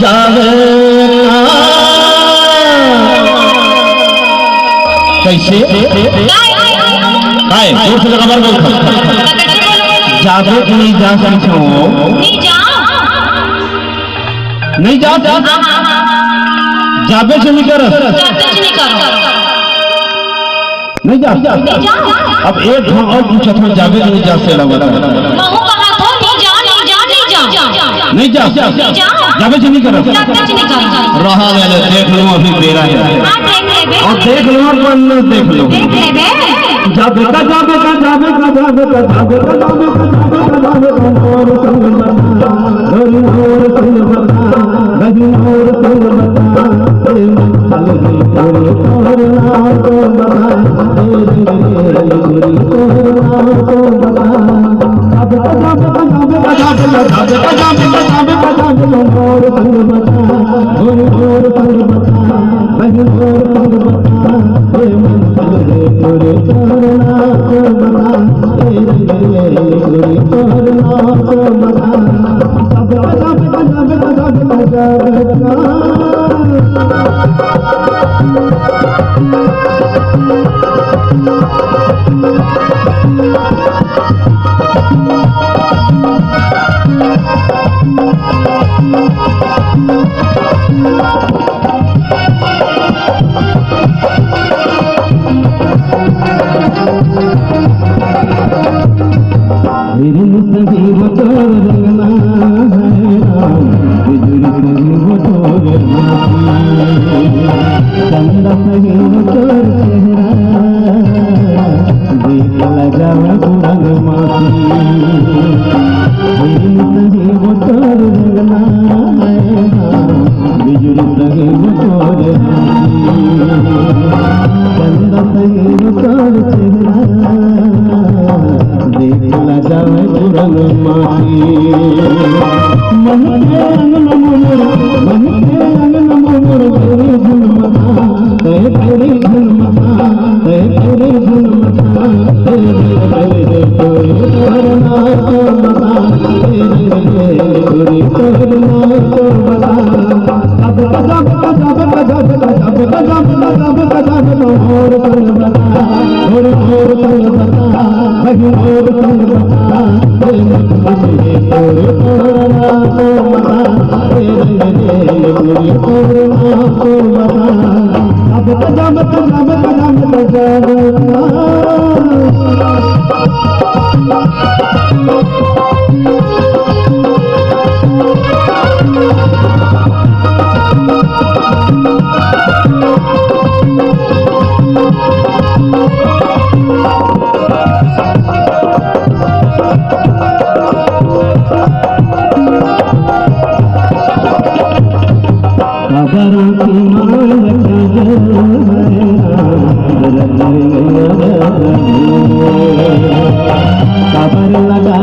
जावे कैसे काय जोर से खबर बोल जावे कि नहीं जा सकते नहीं जा जावे से नहीं कर नहीं जा अब एक और पूछा था जावे नहीं जा से लगा नहीं जा जावे से नहीं कर रहा है देख लो अभी बेरा है और देख लो और पढ़ देख लो जावे का जावे का जावे का जावे का जावे का जावे का जावे का और संग बता और संग बता गजन और संग बता चल गई और ना तो बता तेरी और ना तो बता जावे का जावे का जावे का जावे का जावे का जावे का जावे का जावे और संग बता और संग बता गजन और संग बता तेरे करना को बता तेरे करना को बता खबर लगा